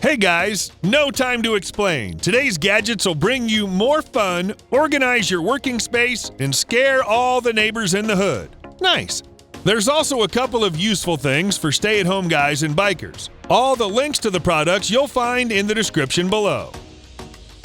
Hey guys, no time to explain. Today's gadgets will bring you more fun, organize your working space, and scare all the neighbors in the hood. Nice. There's also a couple of useful things for stay-at-home guys and bikers. All the links to the products you'll find in the description below.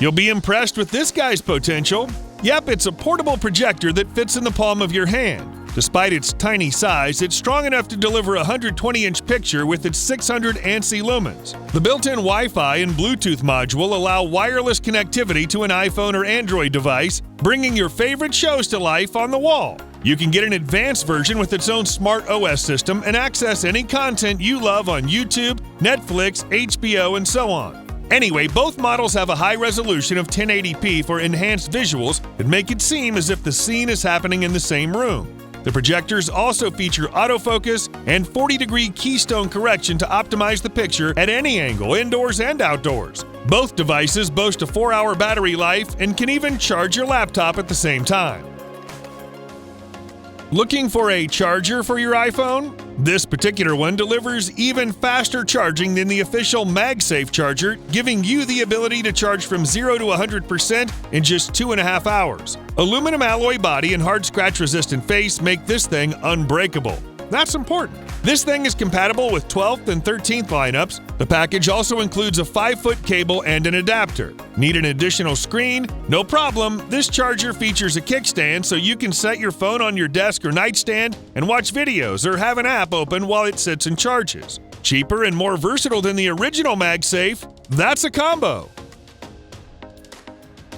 You'll be impressed with this guy's potential. Yep, it's a portable projector that fits in the palm of your hand. Despite its tiny size, it's strong enough to deliver a 120-inch picture with its 600 ANSI lumens. The built-in Wi-Fi and Bluetooth module allow wireless connectivity to an iPhone or Android device, bringing your favorite shows to life on the wall. You can get an advanced version with its own smart OS system and access any content you love on YouTube, Netflix, HBO, and so on. Anyway, both models have a high resolution of 1080p for enhanced visuals that make it seem as if the scene is happening in the same room. The projectors also feature autofocus and 40-degree keystone correction to optimize the picture at any angle, indoors and outdoors. Both devices boast a 4-hour battery life and can even charge your laptop at the same time. Looking for a charger for your iPhone? This particular one delivers even faster charging than the official MagSafe charger, giving you the ability to charge from 0 to 100% in just 2.5 hours. Aluminum alloy body and hard scratch-resistant face make this thing unbreakable. That's important. This thing is compatible with 12th and 13th lineups. The package also includes a 5-foot cable and an adapter. Need an additional screen? No problem. This charger features a kickstand so you can set your phone on your desk or nightstand and watch videos or have an app open while it sits and charges. Cheaper and more versatile than the original MagSafe? That's a combo.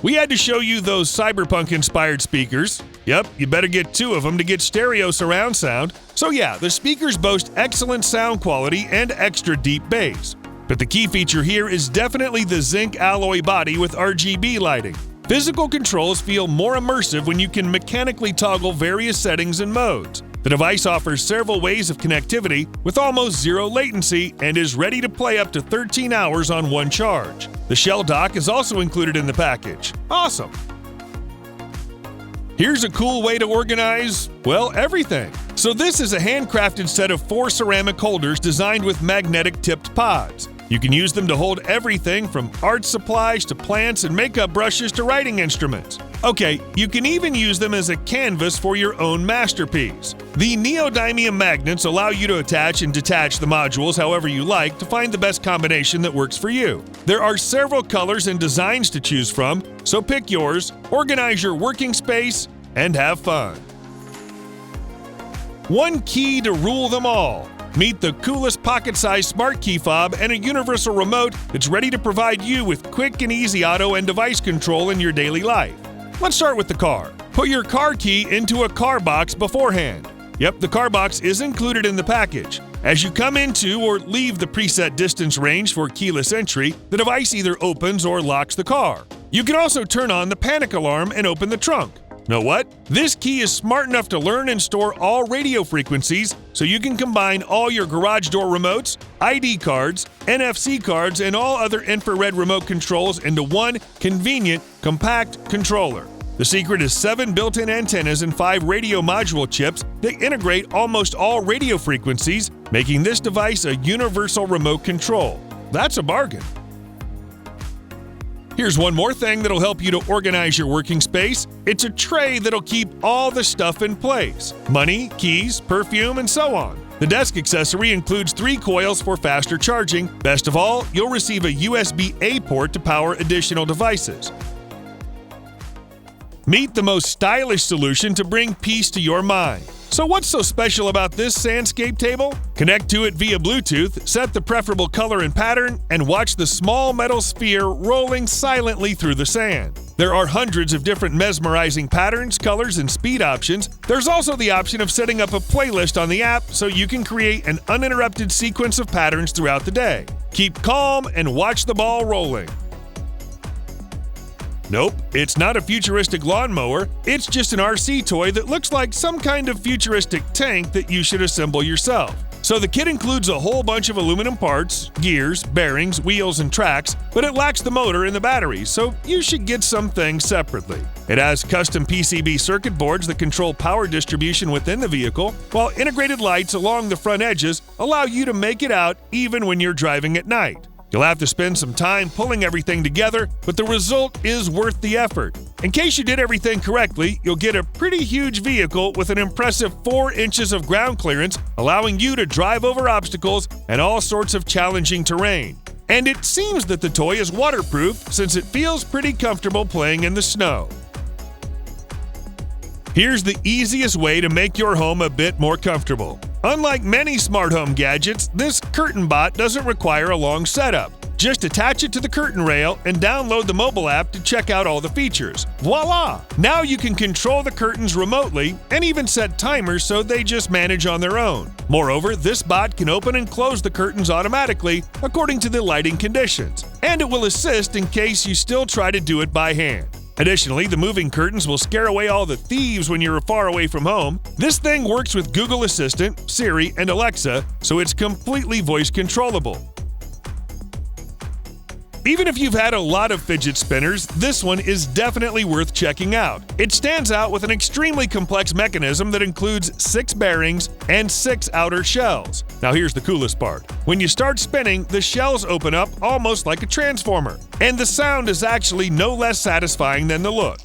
We had to show you those cyberpunk-inspired speakers. Yep, you better get 2 of them to get stereo surround sound. So yeah, the speakers boast excellent sound quality and extra deep bass. But the key feature here is definitely the zinc alloy body with RGB lighting. Physical controls feel more immersive when you can mechanically toggle various settings and modes. The device offers several ways of connectivity with almost zero latency and is ready to play up to 13 hours on one charge. The shell dock is also included in the package. Awesome! Here's a cool way to organize, well, everything. So this is a handcrafted set of 4 ceramic holders designed with magnetic tipped pods. You can use them to hold everything from art supplies to plants and makeup brushes to writing instruments. Okay, you can even use them as a canvas for your own masterpiece. The neodymium magnets allow you to attach and detach the modules however you like to find the best combination that works for you. There are several colors and designs to choose from, so pick yours, organize your working space, and have fun. One key to rule them all. Meet the coolest pocket-sized smart key fob and a universal remote that's ready to provide you with quick and easy auto and device control in your daily life. Let's start with the car. Put your car key into a car box beforehand. Yep, the car box is included in the package. As you come into or leave the preset distance range for keyless entry, the device either opens or locks the car. You can also turn on the panic alarm and open the trunk. Know what? This key is smart enough to learn and store all radio frequencies, so you can combine all your garage door remotes, ID cards, NFC cards, and all other infrared remote controls into one convenient, compact controller. The secret is 7 built-in antennas and 5 radio module chips that integrate almost all radio frequencies, making this device a universal remote control. That's a bargain. Here's one more thing that'll help you to organize your working space. It's a tray that'll keep all the stuff in place. Money, keys, perfume, and so on. The desk accessory includes 3 coils for faster charging. Best of all, you'll receive a USB-A port to power additional devices. Meet the most stylish solution to bring peace to your mind. So what's so special about this Sandscape table? Connect to it via Bluetooth, set the preferable color and pattern, and watch the small metal sphere rolling silently through the sand. There are hundreds of different mesmerizing patterns, colors, and speed options. There's also the option of setting up a playlist on the app so you can create an uninterrupted sequence of patterns throughout the day. Keep calm and watch the ball rolling. Nope, it's not a futuristic lawnmower. It's just an RC toy that looks like some kind of futuristic tank that you should assemble yourself. So the kit includes a whole bunch of aluminum parts, gears, bearings, wheels, and tracks, but it lacks the motor and the batteries, so you should get some things separately. It has custom PCB circuit boards that control power distribution within the vehicle, while integrated lights along the front edges allow you to make it out even when you're driving at night. You'll have to spend some time pulling everything together, but the result is worth the effort. In case you did everything correctly, you'll get a pretty huge vehicle with an impressive 4 inches of ground clearance, allowing you to drive over obstacles and all sorts of challenging terrain. And it seems that the toy is waterproof since it feels pretty comfortable playing in the snow. Here's the easiest way to make your home a bit more comfortable. Unlike many smart home gadgets, this CurtainBot doesn't require a long setup. Just attach it to the curtain rail and download the mobile app to check out all the features. Voila! Now you can control the curtains remotely and even set timers so they just manage on their own. Moreover, this bot can open and close the curtains automatically according to the lighting conditions, and it will assist in case you still try to do it by hand. Additionally, the moving curtains will scare away all the thieves when you're far away from home. This thing works with Google Assistant, Siri, and Alexa, so it's completely voice controllable. Even if you've had a lot of fidget spinners, this one is definitely worth checking out. It stands out with an extremely complex mechanism that includes 6 bearings and 6 outer shells. Now here's the coolest part. When you start spinning, the shells open up almost like a transformer, and the sound is actually no less satisfying than the look.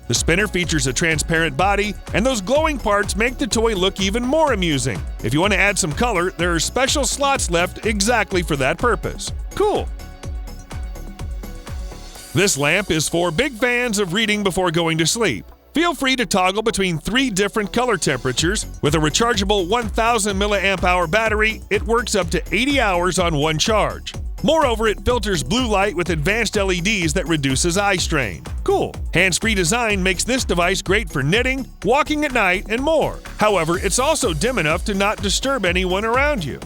The spinner features a transparent body, and those glowing parts make the toy look even more amusing. If you want to add some color, there are special slots left exactly for that purpose. Cool! This lamp is for big fans of reading before going to sleep. Feel free to toggle between 3 different color temperatures. With a rechargeable 1000 mAh battery, it works up to 80 hours on one charge. Moreover, it filters blue light with advanced LEDs that reduces eye strain. Cool! Hands-free design makes this device great for knitting, walking at night, and more. However, it's also dim enough to not disturb anyone around you.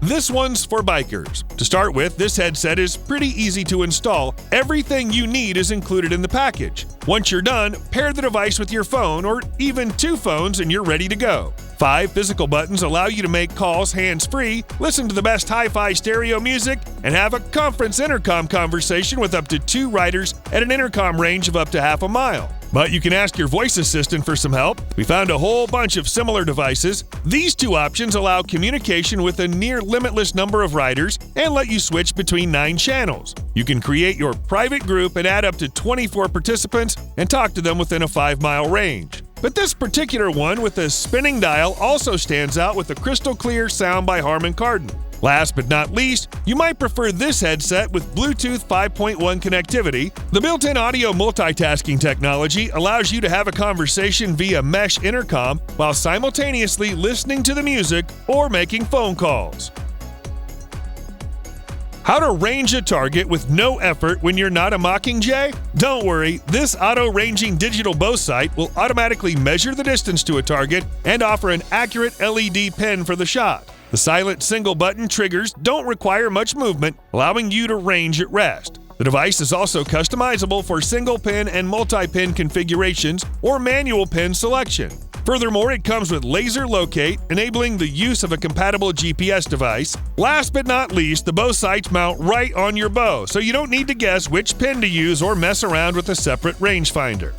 This one's for bikers. To start with, this headset is pretty easy to install. Everything you need is included in the package. Once you're done, pair the device with your phone or even 2 phones and you're ready to go. 5 physical buttons allow you to make calls hands-free, listen to the best hi-fi stereo music, and have a conference intercom conversation with up to 2 riders at an intercom range of up to half a mile. But you can ask your voice assistant for some help. We found a whole bunch of similar devices. These 2 options allow communication with a near limitless number of riders and let you switch between 9 channels. You can create your private group and add up to 24 participants and talk to them within a 5-mile range. But this particular one with a spinning dial also stands out with a crystal clear sound by Harman Kardon. Last but not least, you might prefer this headset with Bluetooth 5.1 connectivity. The built-in audio multitasking technology allows you to have a conversation via mesh intercom while simultaneously listening to the music or making phone calls. How to range a target with no effort when you're not a Mockingjay? Don't worry, this auto-ranging digital bow sight will automatically measure the distance to a target and offer an accurate LED pin for the shot. The silent single-button triggers don't require much movement, allowing you to range at rest. The device is also customizable for single-pin and multi-pin configurations or manual pin selection. Furthermore, it comes with laser locate, enabling the use of a compatible GPS device. Last but not least, the bow sights mount right on your bow, so you don't need to guess which pin to use or mess around with a separate rangefinder.